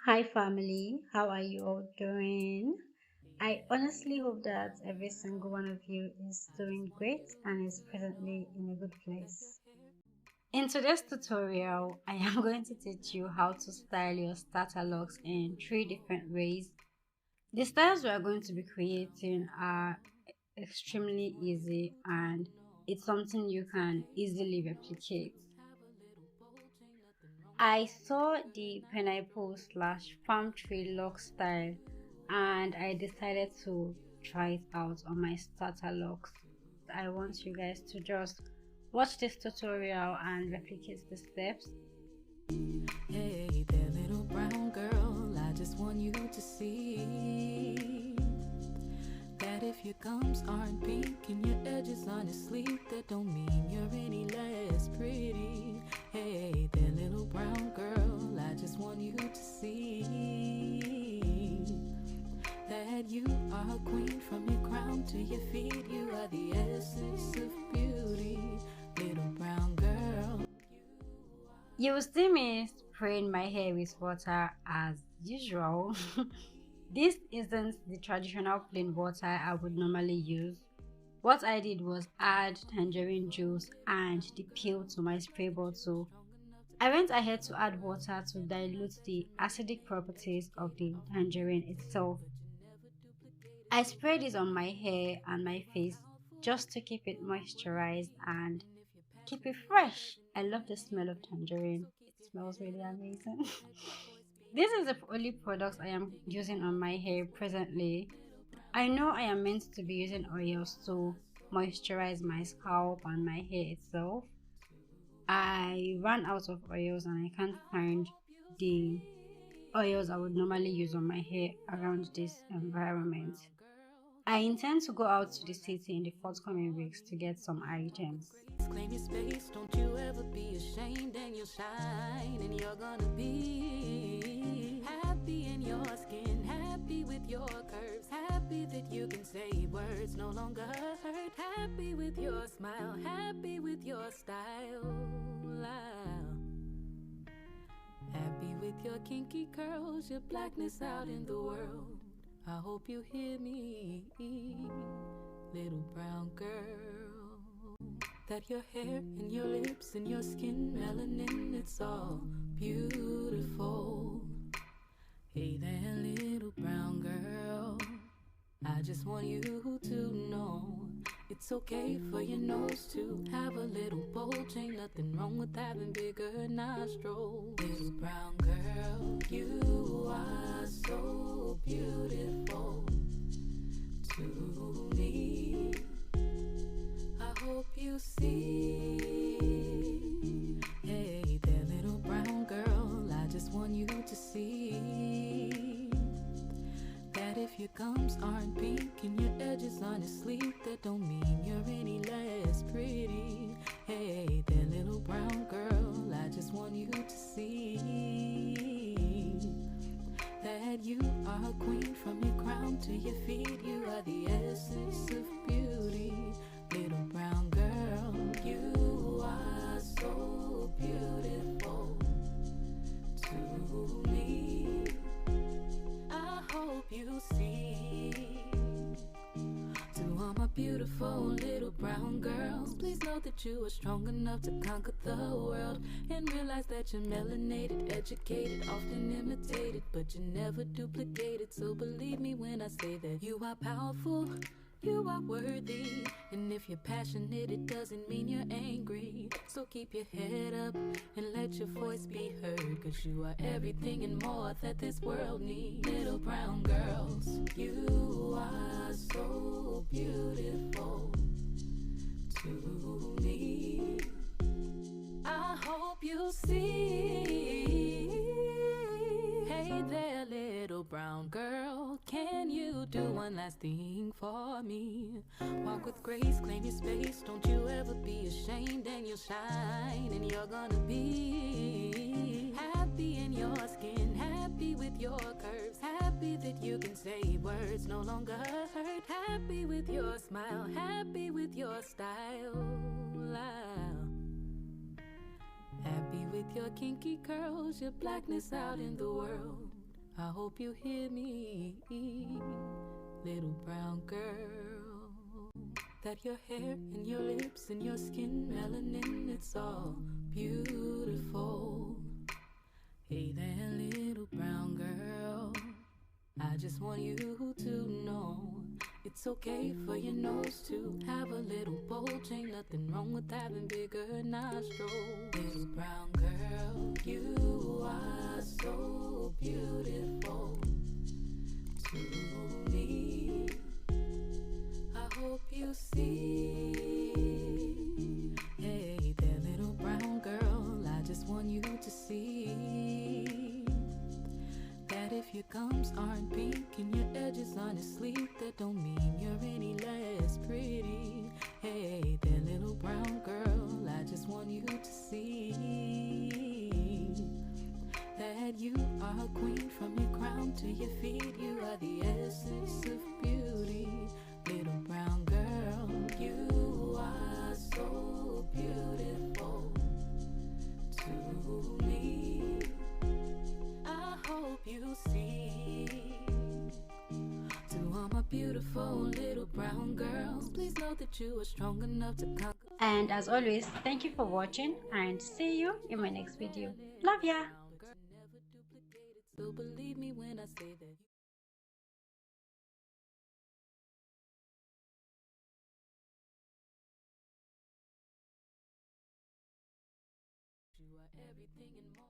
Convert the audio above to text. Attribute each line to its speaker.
Speaker 1: Hi, family. How are you all doing? I honestly hope that every single one of you is doing great and is presently in a good place. In today's tutorial, I am going to teach you how to style your starter locks in three different ways. The styles we are going to be creating are extremely easy and it's something you can easily replicate. I saw the pineapple slash palm tree lock style and I decided to try it out on my starter locks. I want you guys to just watch this tutorial and replicate the steps.
Speaker 2: Hey there, little brown girl, I just want you to see that if your gums aren't pink and your edges aren't asleep, that don't mean you're any less pretty. Hey there, little brown girl, I just want you to see that you are a queen from your crown to your feet. You are the essence of beauty, little brown girl.
Speaker 1: You will see me spraying my hair with water as usual. This isn't the traditional plain water I would normally use. What I did was add tangerine juice and the peel to my spray bottle. I went ahead to add water to dilute the acidic properties of the tangerine itself. I sprayed this on my hair and my face just to keep it moisturized and keep it fresh. I love the smell of tangerine. It smells really amazing. This is the only products I am using on my hair presently. I know I am meant to be using oils to moisturize my scalp and my hair itself. I ran out of oils and I can't find the oils I would normally use on my hair around this environment. I intend to go out to the city in the forthcoming weeks to get some items.
Speaker 2: Claim your space, don't you ever be ashamed, and you'll shine, and you're gonna be happy in your skin, happy with your curves, happy that you can say words no longer hurt, happy with your smile, happy with your style. Happy with your kinky curls, your blackness out in the world. I hope you hear me, little brown girl. That your hair and your lips and your skin, melanin, it's all beautiful. Hey there, little brown girl, I just want you to know it's okay for your nose to have a little bulge. Ain't nothing wrong with having bigger nostrils. Little brown girl, you are so beautiful to me. I hope you see. Hey there, little brown girl, I just want you to see that if your gums aren't pink and your edges aren't asleep, that don't mean you're any less pretty. Hey there, little brown girl, I just want you to see that you are a queen from your crown to your feet. You are the essence of beauty, little brown girl. You are so beautiful to me. I hope you see. To all my beautiful little brown girls, please know that you are strong enough to conquer the world, and realize that you're melanated, educated, often imitated, but you're never duplicated. So believe me when I say that you are powerful, you are worthy, and if you're passionate, it doesn't mean you're angry. So keep your head up and let your voice be heard, cause you are everything and more that this world needs. Little brown girls, you are so beautiful to me. I hope you see. Hey there, little brown girl, can you do one last thing for me? Walk with grace, claim your space, don't you ever be ashamed, and you'll shine, and you're gonna be happy in your skin, happy with your curves, happy that you can say words no longer hurt, happy with your smile, happy with your style. Happy with your kinky curls, your blackness out in the world. I hope you hear me, little brown girl. That your hair and your lips and your skin, melanin, it's all beautiful. Hey there, little brown girl. I just want you to know it's okay for your nose to have a little bulge. Ain't nothing wrong with having bigger nostrils. Little brown girl, you are so beautiful to me. I hope you see. Hey there, little brown girl, I just want you to see that if your gums aren't pink and your edges aren't asleep, that don't mean you're any less pretty. Hey there, little brown girl, I just want you to see that you are a queen from your crown to your feet. You are the essence of beauty. Little brown girl, you are so beautiful to me. I hope you see. To all my beautiful little brown girls, please know that you are strong enough to conquer.
Speaker 1: And as always, thank you for watching and see you in my next video. Love ya!
Speaker 2: So believe me when I say that you are everything and more.